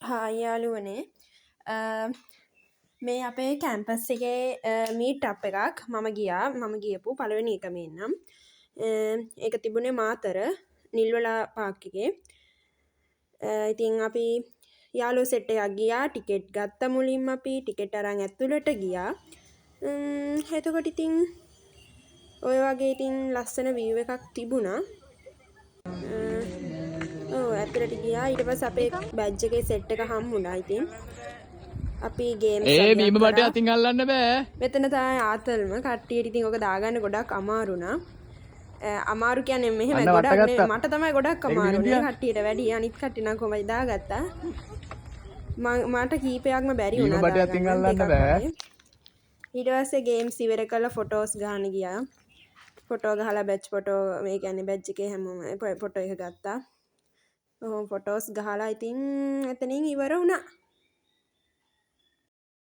Hi යාළුවනේ මේ අපේ කැම්පස් එකේ මීට් අප් එකක් මම ගියපු පළවෙනි එක මේ නම් ඒක තිබුණේ මාතර නිල්වලා පාක් එකේ ඉතින් අපි යාළුවෝ සෙට් එකක් ගියා ටිකට් ගත්ත මුලින්ම අපි ටිකට් අරන් ඇතුළට ගියා එතකොට ඉතින් ඔය වගේ ඉතින් ලස්සන view එකක් තිබුණා ඇතුළට ගියා ඊට පස්සේ අපේ බැජ් එකේ සෙට් එක හම්බුණා ඉතින් අපි ගේම්ස් බීම බටේ අතින් අල්ලන්න බෑ. මෙතන තමයි ආතල්ම කට්ටියට ඉතින් ඔක දාගන්න ගොඩක් අමාරු නා. අමාරු කියන්නේ මෙහෙම ගොඩක් නෙවෙයි මට තමයි ගොඩක් අමාරු නේ කට්ටියට වැඩි අනිත් කට්ටිය නම් කොහමද දාගත්තා. මට කීපයක්ම බැරි වුණා බීම බටේ අතින් අල්ලන්න බෑ. ඊට පස්සේ ගේම්ස් ඉවර කළා ෆොටෝස් ගන්න ගියා. ෆොටෝ ගහලා බැච් ෆොටෝ මේ කියන්නේ බැච් එකේ හැමෝම ෆොටෝ එක ගත්තා. ඔහොම ෆොටෝස් ගහලා ඉතින් එතනින් ඉවර වුණා.